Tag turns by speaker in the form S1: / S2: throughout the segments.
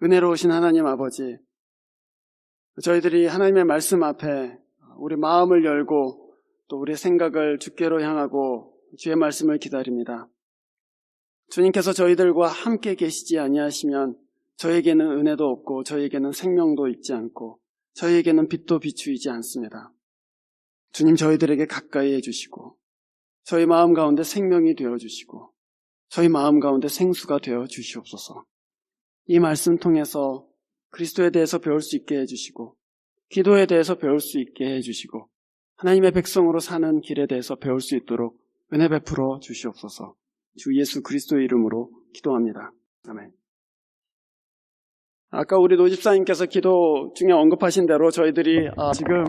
S1: 은혜로우신 하나님 아버지, 저희들이 하나님의 말씀 앞에 우리 마음을 열고 또 우리의 생각을 주께로 향하고 주의 말씀을 기다립니다. 주님께서 저희들과 함께 계시지 아니하시면 저에게는 은혜도 없고 저에게는 생명도 있지 않고 저에게는 빛도 비추이지 않습니다. 주님, 저희들에게 가까이 해주시고 저희 마음 가운데 생명이 되어주시고 저희 마음 가운데 생수가 되어 주시옵소서. 이 말씀 통해서 그리스도에 대해서 배울 수 있게 해주시고 기도에 대해서 배울 수 있게 해주시고 하나님의 백성으로 사는 길에 대해서 배울 수 있도록 은혜 베풀어 주시옵소서. 주 예수 그리스도의 이름으로 기도합니다. 아멘. 아까 우리 노집사님께서 기도 중에 언급하신 대로 저희들이 지금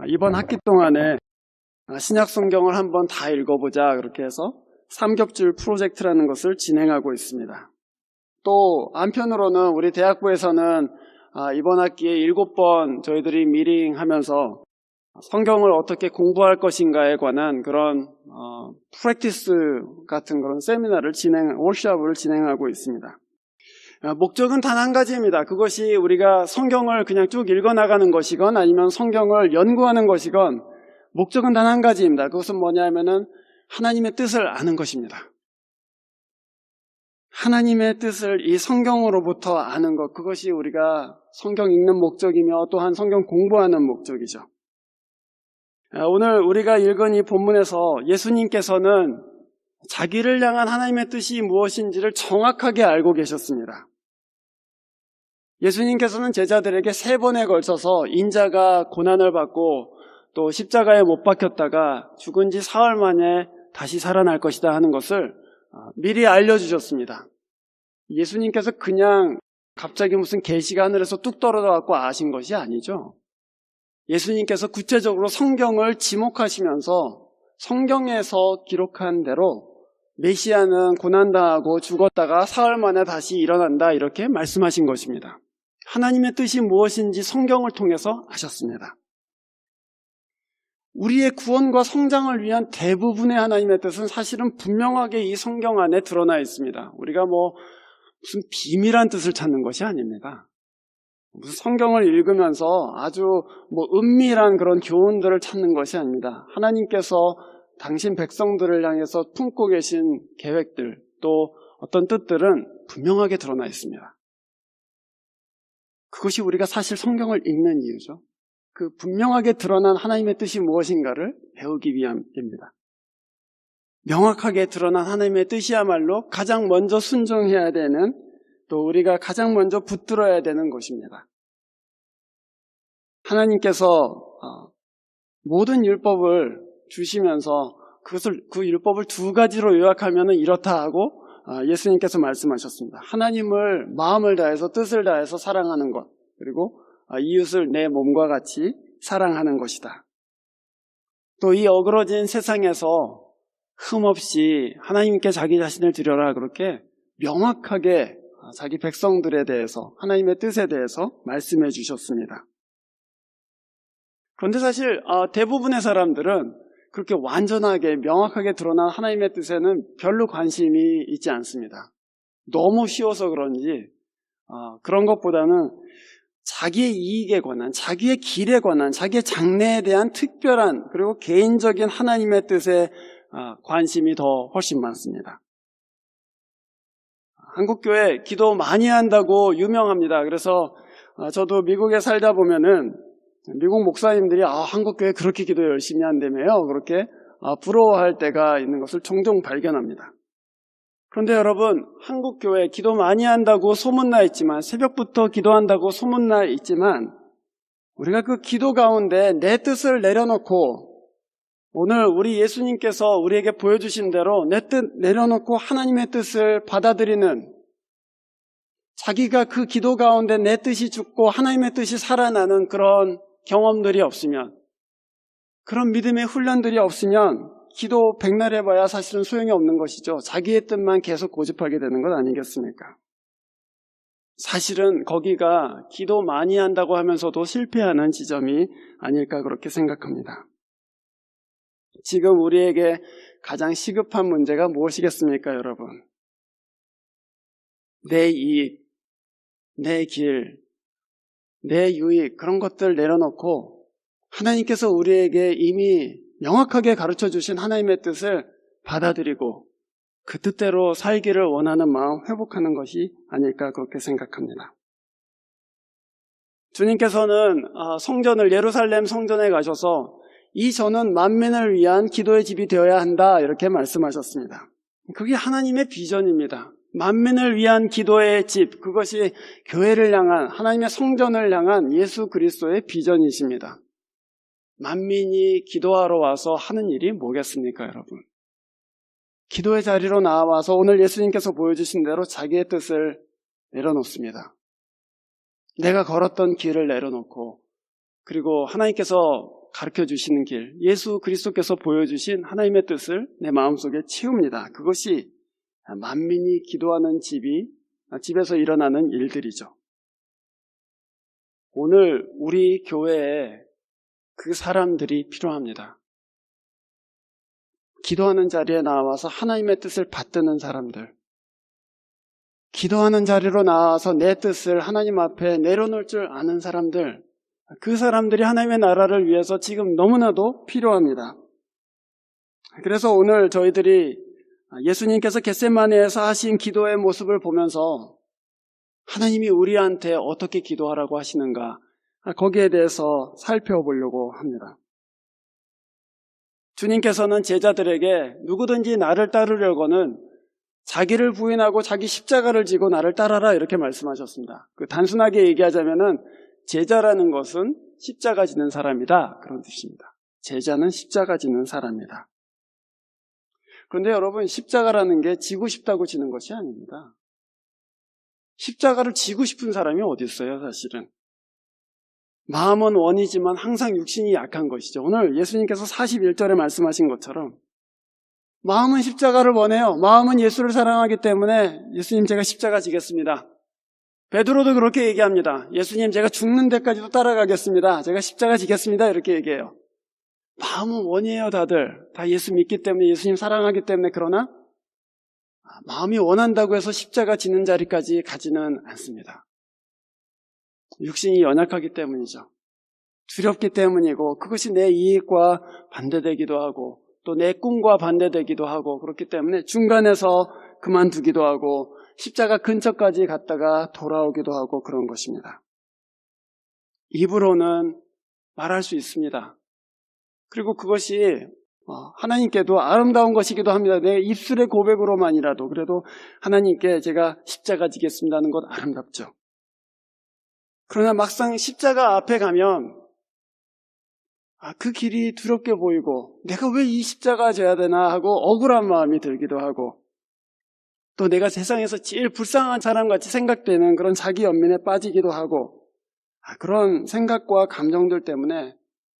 S1: 이번 학기 동안에 신약 성경을 한번 다 읽어보자 그렇게 해서 삼겹줄 프로젝트라는 것을 진행하고 있습니다. 또 한편으로는 우리 대학부에서는 이번 학기에 7번 저희들이 미팅하면서 성경을 어떻게 공부할 것인가에 관한 그런 프랙티스 같은 그런 세미나를 워크숍을 진행하고 있습니다. 목적은 단 한 가지입니다. 그것이 우리가 성경을 그냥 쭉 읽어나가는 것이건 아니면 성경을 연구하는 것이건 목적은 단 한 가지입니다. 그것은 뭐냐면은 하나님의 뜻을 아는 것입니다. 하나님의 뜻을 이 성경으로부터 아는 것, 그것이 우리가 성경 읽는 목적이며 또한 성경 공부하는 목적이죠. 오늘 우리가 읽은 이 본문에서 예수님께서는 자기를 향한 하나님의 뜻이 무엇인지를 정확하게 알고 계셨습니다. 예수님께서는 제자들에게 3번에 걸쳐서 인자가 고난을 받고 또 십자가에 못 박혔다가 죽은 지 사흘 만에 다시 살아날 것이다 하는 것을 미리 알려주셨습니다. 예수님께서 그냥 갑자기 무슨 계시가 하늘에서 뚝 떨어져갖고 아신 것이 아니죠. 예수님께서 구체적으로 성경을 지목하시면서 성경에서 기록한 대로 메시아는 고난당하고 죽었다가 사흘 만에 다시 일어난다 이렇게 말씀하신 것입니다. 하나님의 뜻이 무엇인지 성경을 통해서 아셨습니다. 우리의 구원과 성장을 위한 대부분의 하나님의 뜻은 사실은 분명하게 이 성경 안에 드러나 있습니다. 우리가 무슨 비밀한 뜻을 찾는 것이 아닙니다. 무슨 성경을 읽으면서 아주 은밀한 그런 교훈들을 찾는 것이 아닙니다. 하나님께서 당신 백성들을 향해서 품고 계신 계획들 또 어떤 뜻들은 분명하게 드러나 있습니다. 그것이 우리가 사실 성경을 읽는 이유죠. 그 분명하게 드러난 하나님의 뜻이 무엇인가를 배우기 위함입니다. 명확하게 드러난 하나님의 뜻이야말로 가장 먼저 순종해야 되는 또 우리가 가장 먼저 붙들어야 되는 것입니다. 하나님께서 모든 율법을 주시면서 그 율법을 2가지로 요약하면 이렇다 하고 예수님께서 말씀하셨습니다. 하나님을 마음을 다해서 뜻을 다해서 사랑하는 것, 그리고 이웃을 내 몸과 같이 사랑하는 것이다. 또 이 어그러진 세상에서 흠없이 하나님께 자기 자신을 드려라 그렇게 명확하게 자기 백성들에 대해서 하나님의 뜻에 대해서 말씀해 주셨습니다. 그런데 사실 대부분의 사람들은 그렇게 완전하게 명확하게 드러난 하나님의 뜻에는 별로 관심이 있지 않습니다. 너무 쉬워서 그런지 그런 것보다는 자기의 이익에 관한, 자기의 길에 관한, 자기의 장래에 대한 특별한 그리고 개인적인 하나님의 뜻에 관심이 더 훨씬 많습니다. 한국교회 기도 많이 한다고 유명합니다. 그래서 저도 미국에 살다 보면은 미국 목사님들이 한국교회 그렇게 기도 열심히 한다며요. 그렇게 부러워할 때가 있는 것을 종종 발견합니다. 그런데 여러분, 한국교회 기도 많이 한다고 소문나 있지만, 새벽부터 기도한다고 소문나 있지만, 우리가 그 기도 가운데 내 뜻을 내려놓고 오늘 우리 예수님께서 우리에게 보여주신 대로 내 뜻 내려놓고 하나님의 뜻을 받아들이는, 자기가 그 기도 가운데 내 뜻이 죽고 하나님의 뜻이 살아나는 그런 경험들이 없으면, 그런 믿음의 훈련들이 없으면 기도 백날 해봐야 사실은 소용이 없는 것이죠. 자기의 뜻만 계속 고집하게 되는 것 아니겠습니까? 사실은 거기가 기도 많이 한다고 하면서도 실패하는 지점이 아닐까 그렇게 생각합니다. 지금 우리에게 가장 시급한 문제가 무엇이겠습니까, 여러분? 내 이익, 내 길, 내 유익 그런 것들 내려놓고 하나님께서 우리에게 이미 명확하게 가르쳐 주신 하나님의 뜻을 받아들이고 그 뜻대로 살기를 원하는 마음 회복하는 것이 아닐까 그렇게 생각합니다. 주님께서는 성전을 예루살렘 성전에 가셔서 이 전은 만민을 위한 기도의 집이 되어야 한다 이렇게 말씀하셨습니다. 그게 하나님의 비전입니다. 만민을 위한 기도의 집, 그것이 교회를 향한 하나님의 성전을 향한 예수 그리스도의 비전이십니다. 만민이 기도하러 와서 하는 일이 뭐겠습니까, 여러분? 기도의 자리로 나와서 오늘 예수님께서 보여주신 대로 자기의 뜻을 내려놓습니다. 내가 걸었던 길을 내려놓고 그리고 하나님께서 가르쳐 주시는 길, 예수 그리스도께서 보여주신 하나님의 뜻을 내 마음속에 채웁니다. 그것이 만민이 기도하는 집에서 일어나는 일들이죠. 오늘 우리 교회에 그 사람들이 필요합니다. 기도하는 자리에 나와서 하나님의 뜻을 받드는 사람들, 기도하는 자리로 나와서 내 뜻을 하나님 앞에 내려놓을 줄 아는 사람들, 그 사람들이 하나님의 나라를 위해서 지금 너무나도 필요합니다. 그래서 오늘 저희들이 예수님께서 겟세마네에서 하신 기도의 모습을 보면서 하나님이 우리한테 어떻게 기도하라고 하시는가, 거기에 대해서 살펴보려고 합니다. 주님께서는 제자들에게 누구든지 나를 따르려고는 자기를 부인하고 자기 십자가를 지고 나를 따라라 이렇게 말씀하셨습니다. 단순하게 얘기하자면은 제자라는 것은 십자가 지는 사람이다 그런 뜻입니다. 제자는 십자가 지는 사람이다. 그런데 여러분, 십자가라는 게 지고 싶다고 지는 것이 아닙니다. 십자가를 지고 싶은 사람이 어디 있어요, 사실은. 마음은 원이지만 항상 육신이 약한 것이죠. 오늘 예수님께서 41절에 말씀하신 것처럼 마음은 십자가를 원해요. 마음은 예수를 사랑하기 때문에 예수님 제가 십자가 지겠습니다. 베드로도 그렇게 얘기합니다. 예수님 제가 죽는 데까지도 따라가겠습니다. 제가 십자가 지겠습니다. 이렇게 얘기해요. 마음은 원이에요, 다들. 다 예수 믿기 때문에, 예수님 사랑하기 때문에. 그러나 마음이 원한다고 해서 십자가 지는 자리까지 가지는 않습니다. 육신이 연약하기 때문이죠. 두렵기 때문이고 그것이 내 이익과 반대되기도 하고 또 내 꿈과 반대되기도 하고 그렇기 때문에 중간에서 그만두기도 하고 십자가 근처까지 갔다가 돌아오기도 하고 그런 것입니다. 입으로는 말할 수 있습니다. 그리고 그것이 하나님께도 아름다운 것이기도 합니다. 내 입술의 고백으로만이라도 그래도 하나님께 제가 십자가 지겠습니다 하는 것 아름답죠. 그러나 막상 십자가 앞에 가면 그 길이 두렵게 보이고 내가 왜 이 십자가 져야 되나 하고 억울한 마음이 들기도 하고 또 내가 세상에서 제일 불쌍한 사람같이 생각되는 그런 자기 연민에 빠지기도 하고 그런 생각과 감정들 때문에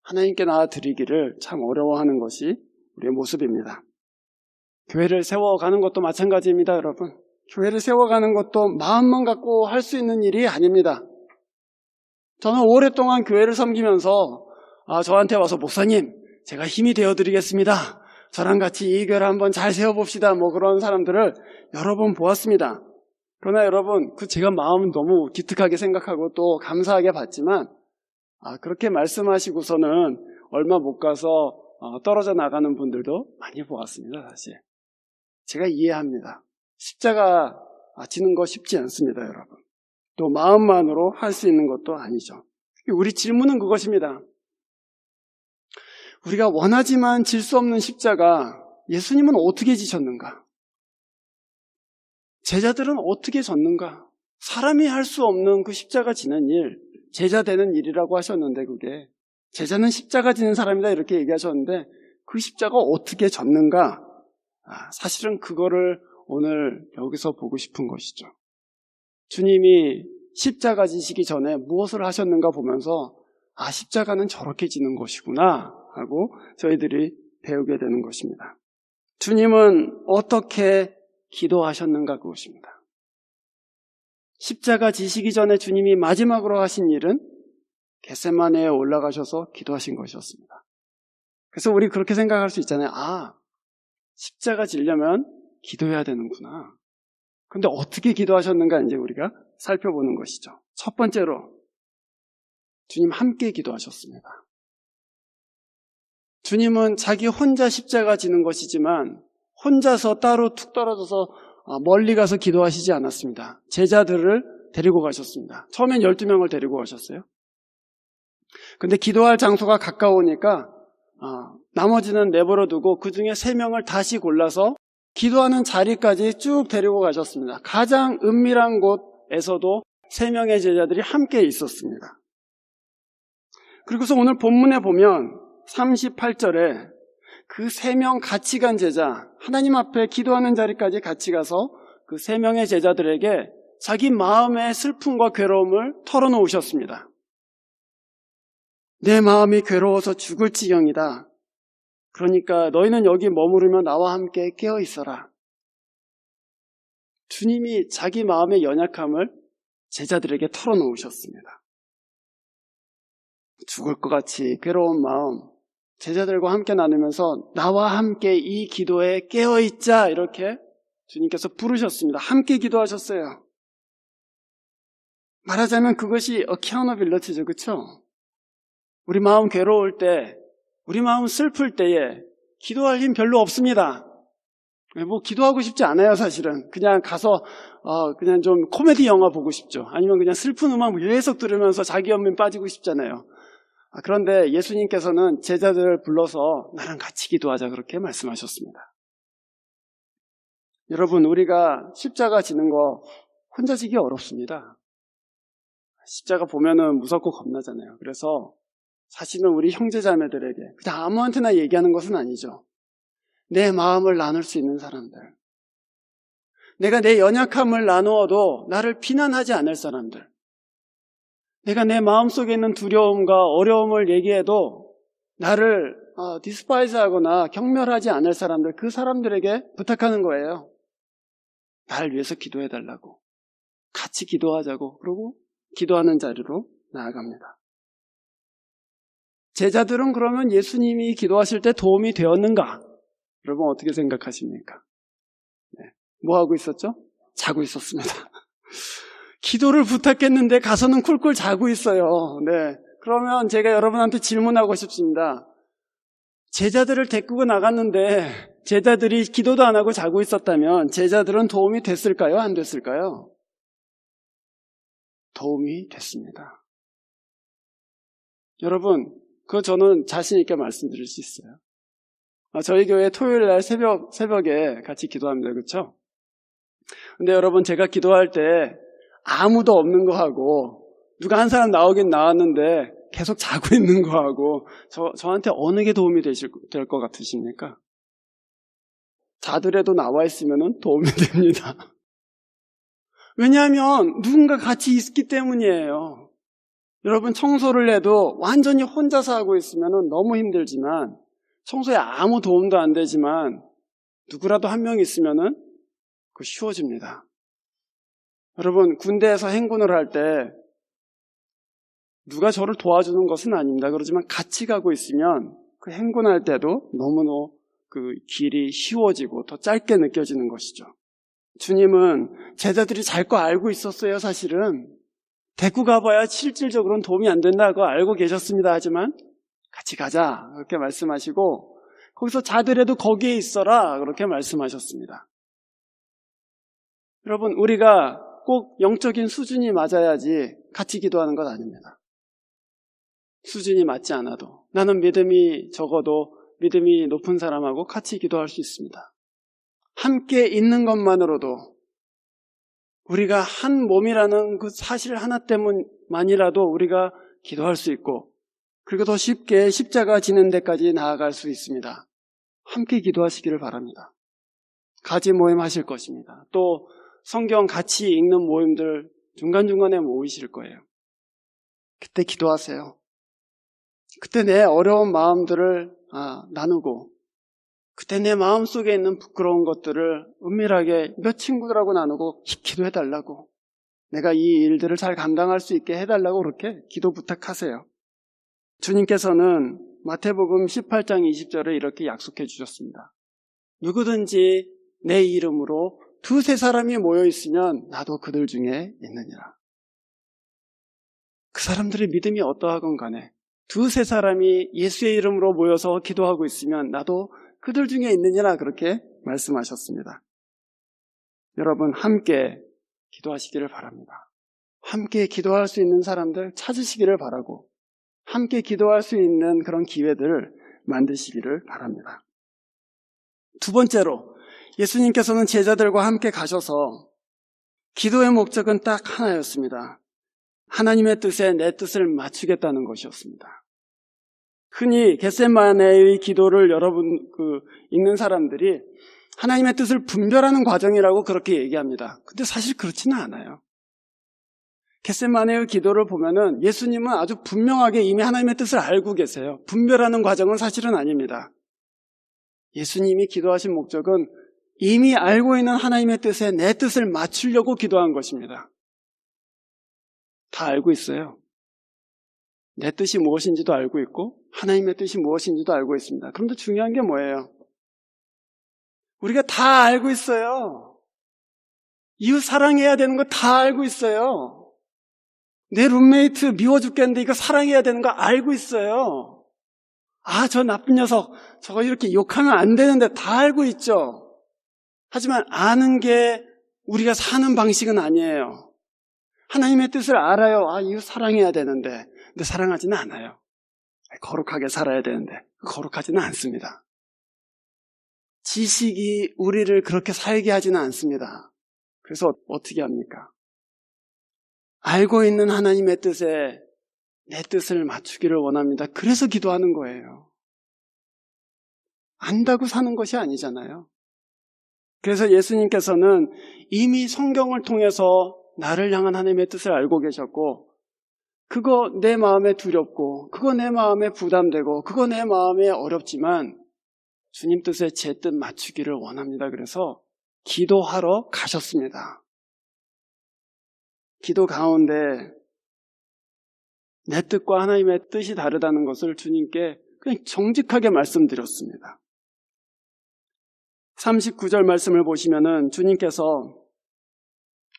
S1: 하나님께 나아드리기를 참 어려워하는 것이 우리의 모습입니다. 교회를 세워가는 것도 마찬가지입니다, 여러분. 교회를 세워가는 것도 마음만 갖고 할 수 있는 일이 아닙니다. 저는 오랫동안 교회를 섬기면서 저한테 와서 목사님 제가 힘이 되어드리겠습니다. 저랑 같이 이 교회를 한번 잘 세워봅시다. 그런 사람들을 여러 번 보았습니다. 그러나 여러분 제가 마음은 너무 기특하게 생각하고 또 감사하게 받지만 그렇게 말씀하시고서는 얼마 못 가서 떨어져 나가는 분들도 많이 보았습니다. 사실 제가 이해합니다. 십자가 지는 거 쉽지 않습니다, 여러분. 또 마음만으로 할 수 있는 것도 아니죠. 우리 질문은 그것입니다. 우리가 원하지만 질 수 없는 십자가 예수님은 어떻게 지셨는가? 제자들은 어떻게 졌는가? 사람이 할 수 없는 그 십자가 지는 일, 제자 되는 일이라고 하셨는데 그게 제자는 십자가 지는 사람이다 이렇게 얘기하셨는데 그 십자가 어떻게 졌는가? 사실은 그거를 오늘 여기서 보고 싶은 것이죠. 주님이 십자가 지시기 전에 무엇을 하셨는가 보면서 십자가는 저렇게 지는 것이구나 하고 저희들이 배우게 되는 것입니다. 주님은 어떻게 기도하셨는가 그것입니다. 십자가 지시기 전에 주님이 마지막으로 하신 일은 겟세마네에 올라가셔서 기도하신 것이었습니다. 그래서 우리 그렇게 생각할 수 있잖아요. 십자가 지려면 기도해야 되는구나. 근데 어떻게 기도하셨는가 이제 우리가 살펴보는 것이죠. 첫 번째로 주님 함께 기도하셨습니다. 주님은 자기 혼자 십자가 지는 것이지만 혼자서 따로 툭 떨어져서 멀리 가서 기도하시지 않았습니다. 제자들을 데리고 가셨습니다. 처음엔 12명을 데리고 가셨어요. 근데 기도할 장소가 가까우니까 나머지는 내버려 두고 그 중에 3명을 다시 골라서 기도하는 자리까지 쭉 데리고 가셨습니다. 가장 은밀한 곳에서도 3명의 제자들이 함께 있었습니다. 그리고서 오늘 본문에 보면 38절에 그 3명 같이 간 제자, 하나님 앞에 기도하는 자리까지 같이 가서 그 3명의 제자들에게 자기 마음의 슬픔과 괴로움을 털어놓으셨습니다. 내 마음이 괴로워서 죽을 지경이다. 그러니까 너희는 여기 머무르며 나와 함께 깨어 있어라. 주님이 자기 마음의 연약함을 제자들에게 털어놓으셨습니다. 죽을 것 같이 괴로운 마음, 제자들과 함께 나누면서 나와 함께 이 기도에 깨어있자 이렇게 주님께서 부르셨습니다. 함께 기도하셨어요. 말하자면 그것이 accountability죠. 그렇죠? 우리 마음 괴로울 때, 우리 마음 슬플 때에 기도할 힘 별로 없습니다. 뭐 기도하고 싶지 않아요. 사실은 그냥 가서 그냥 좀 코미디 영화 보고 싶죠. 아니면 그냥 슬픈 음악 계속 들으면서 자기 연민 빠지고 싶잖아요. 그런데 예수님께서는 제자들을 불러서 나랑 같이 기도하자 그렇게 말씀하셨습니다. 여러분, 우리가 십자가 지는 거 혼자 지기 어렵습니다. 십자가 보면은 무섭고 겁나잖아요. 그래서 사실은 우리 형제자매들에게 그냥 아무한테나 얘기하는 것은 아니죠. 내 마음을 나눌 수 있는 사람들, 내가 내 연약함을 나누어도 나를 비난하지 않을 사람들, 내가 내 마음속에 있는 두려움과 어려움을 얘기해도 나를 디스파이즈하거나 경멸하지 않을 사람들, 그 사람들에게 부탁하는 거예요. 나를 위해서 기도해달라고, 같이 기도하자고. 그러고 기도하는 자리로 나아갑니다. 제자들은 그러면 예수님이 기도하실 때 도움이 되었는가? 여러분 어떻게 생각하십니까? 네. 뭐 하고 있었죠? 자고 있었습니다. 기도를 부탁했는데 가서는 쿨쿨 자고 있어요. 네. 그러면 제가 여러분한테 질문하고 싶습니다. 제자들을 데리고 나갔는데 제자들이 기도도 안 하고 자고 있었다면 제자들은 도움이 됐을까요? 안 됐을까요? 도움이 됐습니다. 여러분, 그거 저는 자신 있게 말씀드릴 수 있어요. 저희 교회 토요일 날 새벽에 같이 기도합니다. 그렇죠? 근데 여러분, 제가 기도할 때 아무도 없는 거 하고 누가 한 사람 나오긴 나왔는데 계속 자고 있는 거 하고 저한테 어느 게 도움이 될 것 같으십니까? 자더라도 나와 있으면 도움이 됩니다. 왜냐하면 누군가 같이 있기 때문이에요. 여러분, 청소를 해도 완전히 혼자서 하고 있으면 너무 힘들지만, 청소에 아무 도움도 안 되지만 누구라도 한 명 있으면 그거 쉬워집니다. 여러분, 군대에서 행군을 할 때 누가 저를 도와주는 것은 아닙니다. 그렇지만 같이 가고 있으면 그 행군할 때도 너무너무 그 길이 쉬워지고 더 짧게 느껴지는 것이죠. 주님은 제자들이 잘 거 알고 있었어요. 사실은 데리고 가봐야 실질적으로는 도움이 안 된다고 알고 계셨습니다. 하지만 같이 가자 그렇게 말씀하시고, 거기서 자더라도 거기에 있어라 그렇게 말씀하셨습니다. 여러분, 우리가 꼭 영적인 수준이 맞아야지 같이 기도하는 것 아닙니다. 수준이 맞지 않아도 나는 믿음이 적어도 믿음이 높은 사람하고 같이 기도할 수 있습니다. 함께 있는 것만으로도, 우리가 한 몸이라는 그 사실 하나 때문만이라도 우리가 기도할 수 있고, 그리고 더 쉽게 십자가 지는 데까지 나아갈 수 있습니다. 함께 기도하시기를 바랍니다. 가지 모임 하실 것입니다. 또 성경 같이 읽는 모임들 중간중간에 모이실 거예요. 그때 기도하세요. 그때 내 어려운 마음들을 나누고, 그때 내 마음속에 있는 부끄러운 것들을 은밀하게 몇 친구들하고 나누고 기도해달라고, 내가 이 일들을 잘 감당할 수 있게 해달라고 그렇게 기도 부탁하세요. 주님께서는 마태복음 18장 20절에 이렇게 약속해 주셨습니다. 누구든지 내 이름으로 두세 사람이 모여 있으면 나도 그들 중에 있느니라. 그 사람들의 믿음이 어떠하건 간에 두세 사람이 예수의 이름으로 모여서 기도하고 있으면 나도 그들 중에 있느니라 그렇게 말씀하셨습니다. 여러분 함께 기도하시기를 바랍니다. 함께 기도할 수 있는 사람들 찾으시기를 바라고 함께 기도할 수 있는 그런 기회들을 만드시기를 바랍니다. 두 번째로 예수님께서는 제자들과 함께 가셔서 기도의 목적은 딱 하나였습니다. 하나님의 뜻에 내 뜻을 맞추겠다는 것이었습니다. 흔히 겟세마네의 기도를 여러분 읽는 사람들이 하나님의 뜻을 분별하는 과정이라고 그렇게 얘기합니다. 근데 사실 그렇지는 않아요. 겟세마네의 기도를 보면은 예수님은 아주 분명하게 이미 하나님의 뜻을 알고 계세요. 분별하는 과정은 사실은 아닙니다. 예수님이 기도하신 목적은 이미 알고 있는 하나님의 뜻에 내 뜻을 맞추려고 기도한 것입니다. 다 알고 있어요. 내 뜻이 무엇인지도 알고 있고 하나님의 뜻이 무엇인지도 알고 있습니다. 그런데 중요한 게 뭐예요? 우리가 다 알고 있어요. 이웃 사랑해야 되는 거 다 알고 있어요. 내 룸메이트 미워 죽겠는데 이거 사랑해야 되는 거 알고 있어요. 아, 저 나쁜 녀석 저거 이렇게 욕하면 안 되는데 다 알고 있죠. 하지만 아는 게 우리가 사는 방식은 아니에요. 하나님의 뜻을 알아요. 아, 이웃 사랑해야 되는데 근데 사랑하지는 않아요. 거룩하게 살아야 되는데 거룩하지는 않습니다. 지식이 우리를 그렇게 살게 하지는 않습니다. 그래서 어떻게 합니까? 알고 있는 하나님의 뜻에 내 뜻을 맞추기를 원합니다. 그래서 기도하는 거예요. 안다고 사는 것이 아니잖아요. 그래서 예수님께서는 이미 성경을 통해서 나를 향한 하나님의 뜻을 알고 계셨고 그거 내 마음에 두렵고 그거 내 마음에 부담되고 그거 내 마음에 어렵지만 주님 뜻에 제 뜻 맞추기를 원합니다. 그래서 기도하러 가셨습니다. 기도 가운데 내 뜻과 하나님의 뜻이 다르다는 것을 주님께 그냥 정직하게 말씀드렸습니다. 39절 말씀을 보시면은 주님께서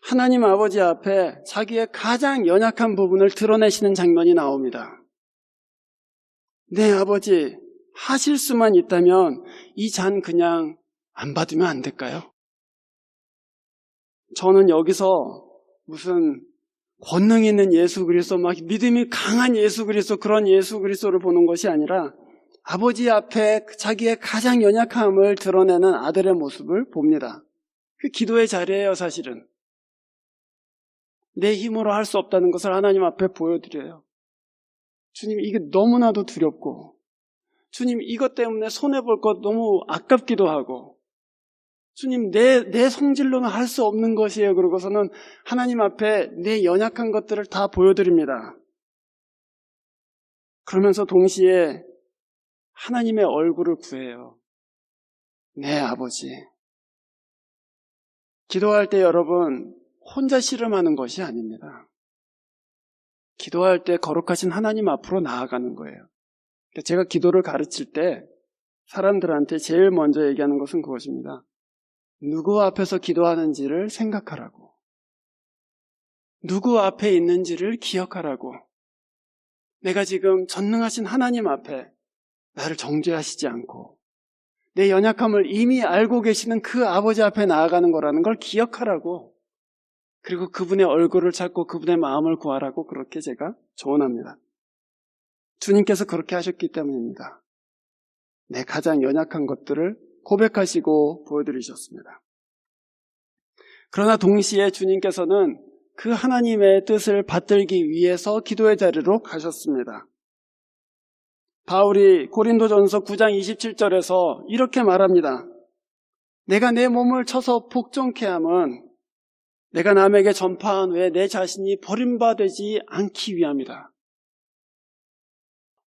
S1: 하나님 아버지 앞에 자기의 가장 연약한 부분을 드러내시는 장면이 나옵니다. 네, 아버지, 하실 수만 있다면 이 잔 그냥 안 받으면 안 될까요? 저는 여기서 무슨 권능 있는 예수 그리스도, 막 믿음이 강한 예수 그리스도, 그런 예수 그리스도를 보는 것이 아니라 아버지 앞에 자기의 가장 연약함을 드러내는 아들의 모습을 봅니다. 그 기도의 자리예요, 사실은. 내 힘으로 할 수 없다는 것을 하나님 앞에 보여드려요. 주님, 이게 너무나도 두렵고 주님, 이것 때문에 손해볼 것 너무 아깝기도 하고 주님, 내 성질로는 할 수 없는 것이에요. 그러고서는 하나님 앞에 내 연약한 것들을 다 보여드립니다. 그러면서 동시에 하나님의 얼굴을 구해요. 네, 아버지. 기도할 때 여러분, 혼자 씨름하는 것이 아닙니다. 기도할 때 거룩하신 하나님 앞으로 나아가는 거예요. 제가 기도를 가르칠 때 사람들한테 제일 먼저 얘기하는 것은 그것입니다. 누구 앞에서 기도하는지를 생각하라고. 누구 앞에 있는지를 기억하라고. 내가 지금 전능하신 하나님 앞에 나를 정죄하시지 않고 내 연약함을 이미 알고 계시는 그 아버지 앞에 나아가는 거라는 걸 기억하라고. 그리고 그분의 얼굴을 찾고 그분의 마음을 구하라고 그렇게 제가 조언합니다. 주님께서 그렇게 하셨기 때문입니다. 내 가장 연약한 것들을 고백하시고 보여드리셨습니다. 그러나 동시에 주님께서는 그 하나님의 뜻을 받들기 위해서 기도의 자리로 가셨습니다. 바울이 고린도전서 9장 27절에서 이렇게 말합니다. 내가 내 몸을 쳐서 복종케 함은 내가 남에게 전파한 후에 내 자신이 버림받지 않기 위함이다.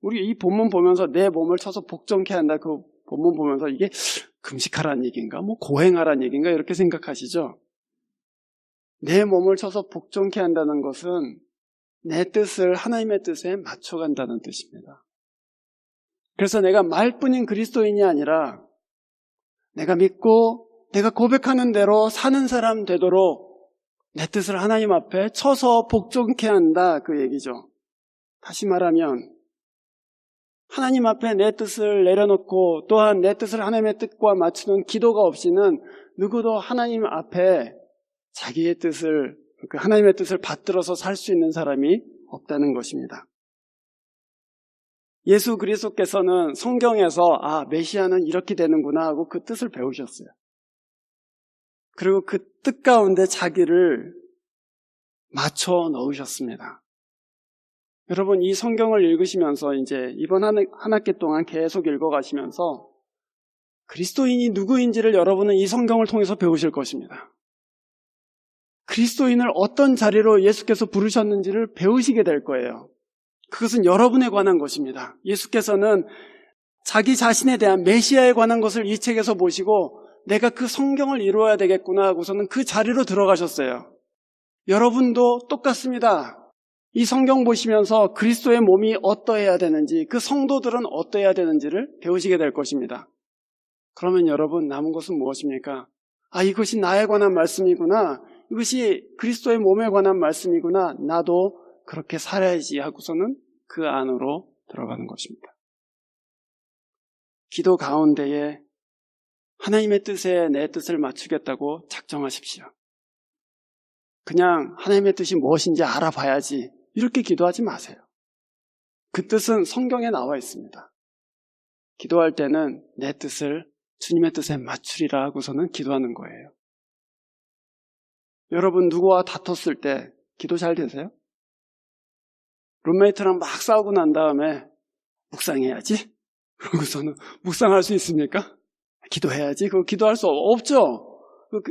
S1: 우리 이 본문 보면서 내 몸을 쳐서 복종케 한다, 그 본문 보면서 이게 금식하라는 얘기인가, 뭐 고행하라는 얘기인가 이렇게 생각하시죠? 내 몸을 쳐서 복종케 한다는 것은 내 뜻을 하나님의 뜻에 맞춰간다는 뜻입니다. 그래서 내가 말뿐인 그리스도인이 아니라 내가 믿고 내가 고백하는 대로 사는 사람 되도록 내 뜻을 하나님 앞에 쳐서 복종케 한다, 그 얘기죠. 다시 말하면 하나님 앞에 내 뜻을 내려놓고 또한 내 뜻을 하나님의 뜻과 맞추는 기도가 없이는 누구도 하나님 앞에 자기의 뜻을, 그 하나님의 뜻을 받들어서 살 수 있는 사람이 없다는 것입니다. 예수 그리스도께서는 성경에서 메시아는 이렇게 되는구나 하고 그 뜻을 배우셨어요. 그리고 그 뜻 가운데 자기를 맞춰 넣으셨습니다. 여러분, 이 성경을 읽으시면서 이제 이번 한 학기 동안 계속 읽어가시면서 그리스도인이 누구인지를 여러분은 이 성경을 통해서 배우실 것입니다. 그리스도인을 어떤 자리로 예수께서 부르셨는지를 배우시게 될 거예요. 그것은 여러분에 관한 것입니다. 예수께서는 자기 자신에 대한 메시아에 관한 것을 이 책에서 보시고 내가 그 성경을 이루어야 되겠구나 하고서는 그 자리로 들어가셨어요. 여러분도 똑같습니다. 이 성경 보시면서 그리스도의 몸이 어떠해야 되는지, 그 성도들은 어떠해야 되는지를 배우시게 될 것입니다. 그러면 여러분, 남은 것은 무엇입니까? 이것이 나에 관한 말씀이구나. 이것이 그리스도의 몸에 관한 말씀이구나. 나도 그렇게 살아야지 하고서는 그 안으로 들어가는 것입니다. 기도 가운데에 하나님의 뜻에 내 뜻을 맞추겠다고 작정하십시오. 그냥 하나님의 뜻이 무엇인지 알아봐야지 이렇게 기도하지 마세요. 그 뜻은 성경에 나와 있습니다. 기도할 때는 내 뜻을 주님의 뜻에 맞추리라 하고서는 기도하는 거예요. 여러분, 누구와 다퉜을 때 기도 잘 되세요? 룸메이트랑 막 싸우고 난 다음에 묵상해야지? 그러고서는 묵상할 수 있습니까? 기도해야지? 그거 기도할 수 없죠?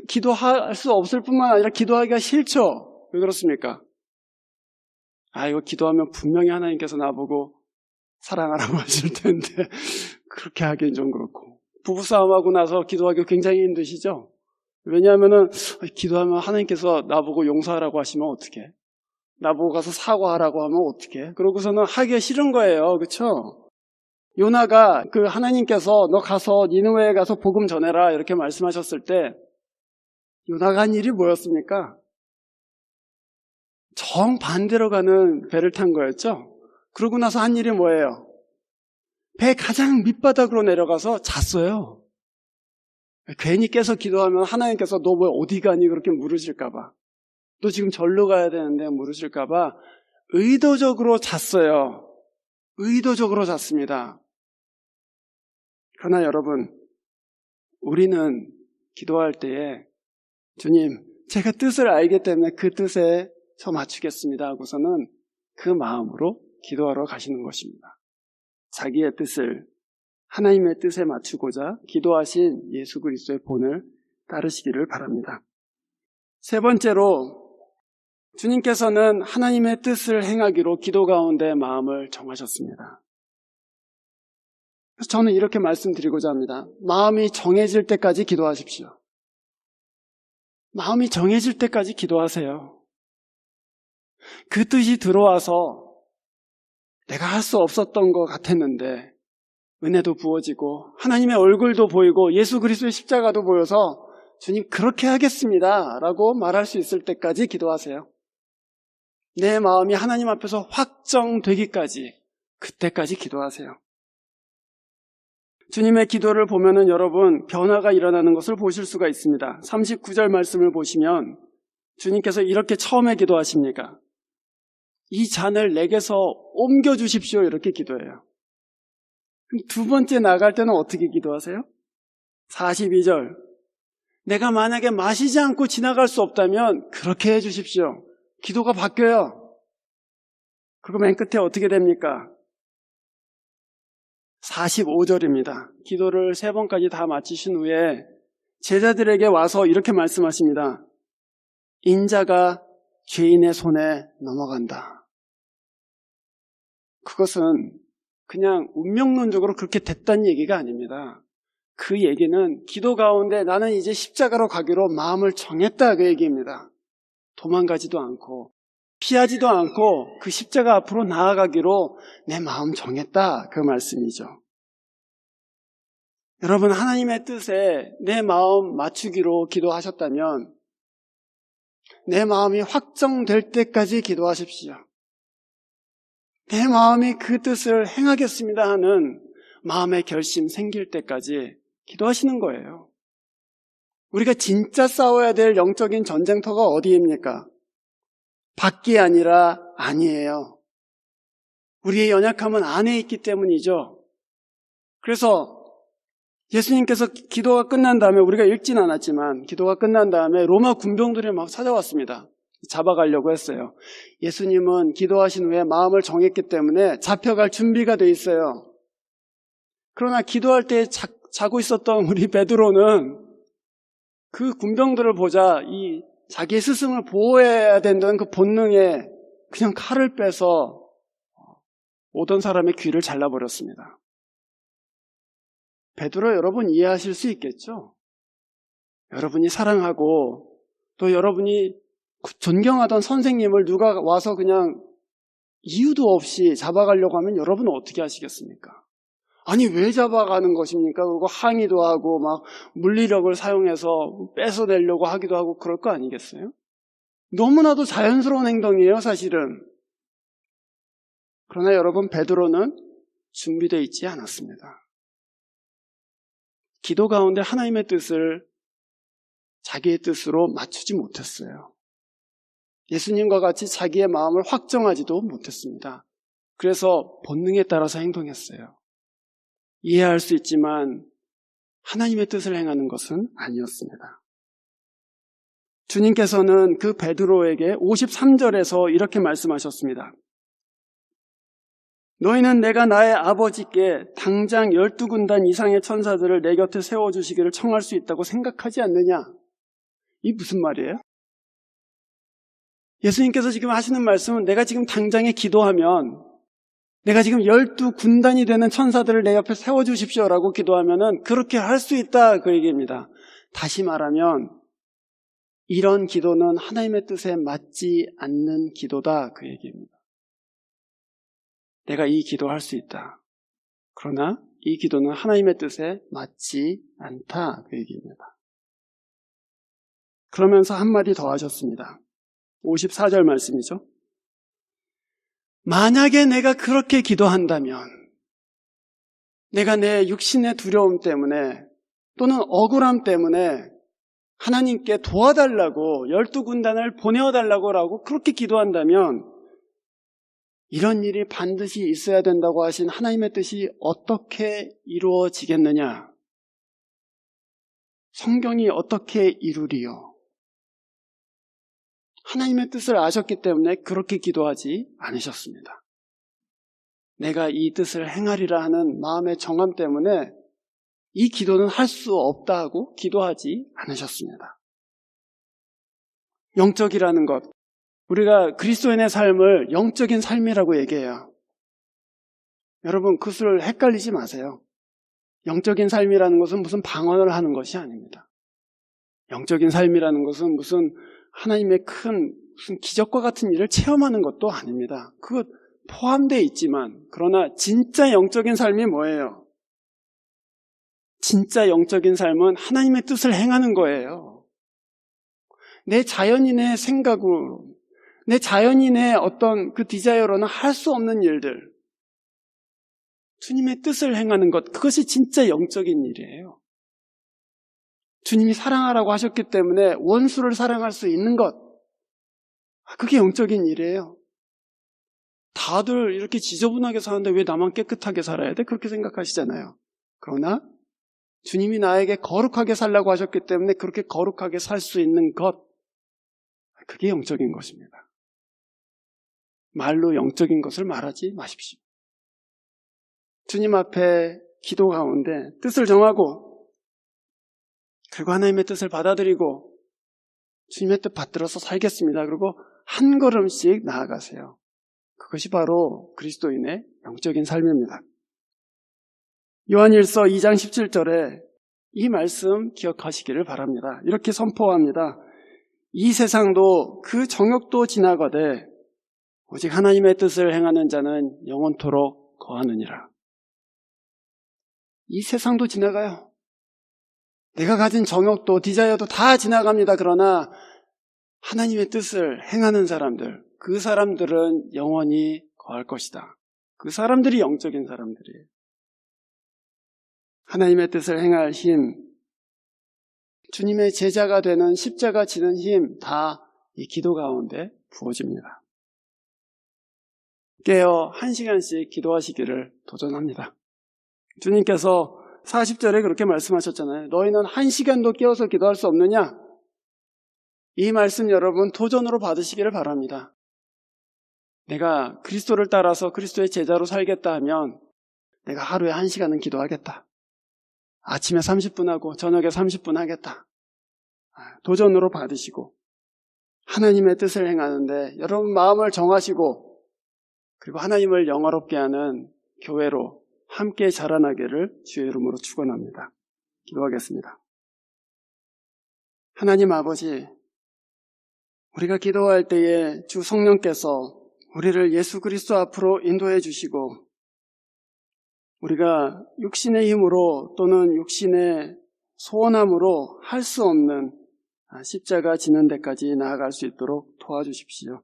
S1: 기도할 수 없을 뿐만 아니라 기도하기가 싫죠? 왜 그렇습니까? 이거 기도하면 분명히 하나님께서 나보고 사랑하라고 하실 텐데 그렇게 하기엔 좀 그렇고. 부부싸움하고 나서 기도하기 굉장히 힘드시죠? 왜냐하면은 기도하면 하나님께서 나보고 용서하라고 하시면 어떡해? 나보고 가서 사과하라고 하면 어떡해? 그러고서는 하기가 싫은 거예요. 그렇죠? 요나가 그 하나님께서 너 가서 니느웨에 가서 복음 전해라 이렇게 말씀하셨을 때 요나가 한 일이 뭐였습니까? 정반대로 가는 배를 탄 거였죠? 그러고 나서 한 일이 뭐예요? 배 가장 밑바닥으로 내려가서 잤어요. 괜히 깨서 기도하면 하나님께서 너 뭐 어디 가니 그렇게 물으실까봐, 너 지금 절로 가야 되는데 물으실까봐 의도적으로 잤어요. 의도적으로 잤습니다. 그러나 여러분, 우리는 기도할 때에 주님, 제가 뜻을 알기 때문에 그 뜻에 저 맞추겠습니다 하고서는 그 마음으로 기도하러 가시는 것입니다. 자기의 뜻을 하나님의 뜻에 맞추고자 기도하신 예수 그리스도의 본을 따르시기를 바랍니다. 세 번째로, 주님께서는 하나님의 뜻을 행하기로 기도 가운데 마음을 정하셨습니다. 그래서 저는 이렇게 말씀드리고자 합니다. 마음이 정해질 때까지 기도하십시오. 마음이 정해질 때까지 기도하세요. 그 뜻이 들어와서 내가 할 수 없었던 것 같았는데 은혜도 부어지고 하나님의 얼굴도 보이고 예수 그리스도의 십자가도 보여서 주님 그렇게 하겠습니다 라고 말할 수 있을 때까지 기도하세요. 내 마음이 하나님 앞에서 확정되기까지, 그때까지 기도하세요. 주님의 기도를 보면은 여러분 변화가 일어나는 것을 보실 수가 있습니다. 39절 말씀을 보시면 주님께서 이렇게 처음에 기도하십니까? 이 잔을 내게서 옮겨주십시오 이렇게 기도해요. 그럼 두 번째 나갈 때는 어떻게 기도하세요? 42절, 내가 만약에 마시지 않고 지나갈 수 없다면 그렇게 해주십시오. 기도가 바뀌어요. 그리고 맨 끝에 어떻게 됩니까? 45절입니다. 기도를 3번까지 다 마치신 후에 제자들에게 와서 이렇게 말씀하십니다. 인자가 죄인의 손에 넘어간다. 그것은 그냥 운명론적으로 그렇게 됐다는 얘기가 아닙니다. 그 얘기는 기도 가운데 나는 이제 십자가로 가기로 마음을 정했다, 그 얘기입니다. 도망가지도 않고 피하지도 않고 그 십자가 앞으로 나아가기로 내 마음 정했다, 그 말씀이죠. 여러분, 하나님의 뜻에 내 마음 맞추기로 기도하셨다면 내 마음이 확정될 때까지 기도하십시오. 내 마음이 그 뜻을 행하겠습니다 하는 마음의 결심 생길 때까지 기도하시는 거예요. 우리가 진짜 싸워야 될 영적인 전쟁터가 어디입니까? 밖이 아니라 안이에요. 우리의 연약함은 안에 있기 때문이죠. 그래서 예수님께서 기도가 끝난 다음에, 우리가 읽진 않았지만 기도가 끝난 다음에 로마 군병들이 막 찾아왔습니다. 잡아가려고 했어요. 예수님은 기도하신 후에 마음을 정했기 때문에 잡혀갈 준비가 돼 있어요. 그러나 기도할 때 자고 있었던 우리 베드로는 그 군병들을 보자 이 자기의 스승을 보호해야 된다는 그 본능에 그냥 칼을 빼서 오던 사람의 귀를 잘라버렸습니다. 베드로 여러분 이해하실 수 있겠죠? 여러분이 사랑하고 또 여러분이 존경하던 선생님을 누가 와서 그냥 이유도 없이 잡아가려고 하면 여러분은 어떻게 하시겠습니까? 아니 왜 잡아가는 것입니까? 그리고 항의도 하고 막 물리력을 사용해서 뺏어내려고 하기도 하고 그럴 거 아니겠어요? 너무나도 자연스러운 행동이에요, 사실은. 그러나 여러분, 베드로는 준비되어 있지 않았습니다. 기도 가운데 하나님의 뜻을 자기의 뜻으로 맞추지 못했어요. 예수님과 같이 자기의 마음을 확정하지도 못했습니다. 그래서 본능에 따라서 행동했어요. 이해할 수 있지만 하나님의 뜻을 행하는 것은 아니었습니다. 주님께서는 그 베드로에게 53절에서 이렇게 말씀하셨습니다. 너희는 내가 나의 아버지께 당장 12군단 이상의 천사들을 내 곁에 세워주시기를 청할 수 있다고 생각하지 않느냐? 이 무슨 말이에요? 예수님께서 지금 하시는 말씀은 내가 지금 당장에 기도하면 내가 지금 12군단이 되는 천사들을 내 옆에 세워주십시오라고 기도하면은 그렇게 할 수 있다 그 얘기입니다. 다시 말하면 이런 기도는 하나님의 뜻에 맞지 않는 기도다 그 얘기입니다. 내가 이 기도할 수 있다. 그러나 이 기도는 하나님의 뜻에 맞지 않다 그 얘기입니다. 그러면서 한마디 더 하셨습니다. 54절 말씀이죠. 만약에 내가 그렇게 기도한다면 내가 내 육신의 두려움 때문에 또는 억울함 때문에 하나님께 도와달라고 12군단을 보내어달라고 그렇게 기도한다면 이런 일이 반드시 있어야 된다고 하신 하나님의 뜻이 어떻게 이루어지겠느냐? 성경이 어떻게 이루리요? 하나님의 뜻을 아셨기 때문에 그렇게 기도하지 않으셨습니다. 내가 이 뜻을 행하리라 하는 마음의 정함 때문에 이 기도는 할 수 없다 하고 기도하지 않으셨습니다. 영적이라는 것, 우리가 그리스도인의 삶을 영적인 삶이라고 얘기해요. 여러분, 그것을 헷갈리지 마세요. 영적인 삶이라는 것은 무슨 방언을 하는 것이 아닙니다. 영적인 삶이라는 것은 무슨 하나님의 큰 무슨 기적과 같은 일을 체험하는 것도 아닙니다. 그것 포함되어 있지만, 그러나 진짜 영적인 삶이 뭐예요? 진짜 영적인 삶은 하나님의 뜻을 행하는 거예요. 내 자연인의 생각으로, 내 자연인의 어떤 그 디자이어로는 할 수 없는 일들, 주님의 뜻을 행하는 것, 그것이 진짜 영적인 일이에요. 주님이 사랑하라고 하셨기 때문에 원수를 사랑할 수 있는 것, 그게 영적인 일이에요. 다들 이렇게 지저분하게 사는데 왜 나만 깨끗하게 살아야 돼? 그렇게 생각하시잖아요. 그러나 주님이 나에게 거룩하게 살라고 하셨기 때문에 그렇게 거룩하게 살 수 있는 것, 그게 영적인 것입니다. 말로 영적인 것을 말하지 마십시오. 주님 앞에 기도 가운데 뜻을 정하고 그리고 하나님의 뜻을 받아들이고 주님의 뜻 받들어서 살겠습니다. 그리고 한 걸음씩 나아가세요. 그것이 바로 그리스도인의 영적인 삶입니다. 요한일서 2장 17절에 이 말씀 기억하시기를 바랍니다. 이렇게 선포합니다. 이 세상도 그 정욕도 지나가되 오직 하나님의 뜻을 행하는 자는 영원토록 거하느니라. 이 세상도 지나가요. 내가 가진 정욕도 디자이어도 다 지나갑니다. 그러나 하나님의 뜻을 행하는 사람들, 그 사람들은 영원히 거할 것이다. 그 사람들이 영적인 사람들이에요. 하나님의 뜻을 행할 힘, 주님의 제자가 되는 십자가 지는 힘, 다 이 기도 가운데 부어집니다. 깨어 1시간씩 기도하시기를 도전합니다. 주님께서 40절에 그렇게 말씀하셨잖아요. 너희는 1시간도 깨어서 기도할 수 없느냐? 이 말씀 여러분 도전으로 받으시기를 바랍니다. 내가 그리스도를 따라서 그리스도의 제자로 살겠다 하면 내가 하루에 1시간은 기도하겠다. 아침에 30분 하고 저녁에 30분 하겠다. 도전으로 받으시고 하나님의 뜻을 행하는데 여러분 마음을 정하시고 그리고 하나님을 영화롭게 하는 교회로 함께 자라나기를 주의 이름으로 축원합니다. 기도하겠습니다. 하나님 아버지, 우리가 기도할 때에 주 성령께서 우리를 예수 그리스도 앞으로 인도해 주시고 우리가 육신의 힘으로 또는 육신의 소원함으로 할 수 없는 십자가 지는 데까지 나아갈 수 있도록 도와주십시오.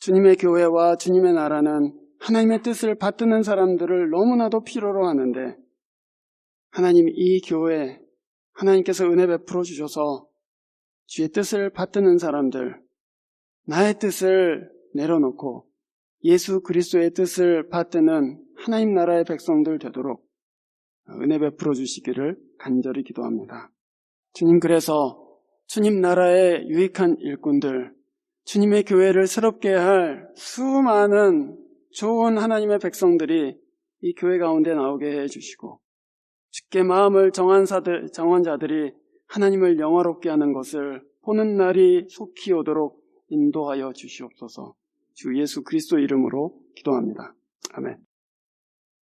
S1: 주님의 교회와 주님의 나라는 하나님의 뜻을 받드는 사람들을 너무나도 필요로 하는데 하나님 이 교회 하나님께서 은혜 베풀어 주셔서 주의 뜻을 받드는 사람들, 나의 뜻을 내려놓고 예수 그리스도의 뜻을 받드는 하나님 나라의 백성들 되도록 은혜 베풀어 주시기를 간절히 기도합니다. 주님, 그래서 주님 나라의 유익한 일꾼들, 주님의 교회를 새롭게 할 수많은 좋은 하나님의 백성들이 이 교회 가운데 나오게 해주시고 주께 마음을 정한 자들이 하나님을 영화롭게 하는 것을 보는 날이 속히 오도록 인도하여 주시옵소서. 주 예수 그리스도 이름으로 기도합니다. 아멘.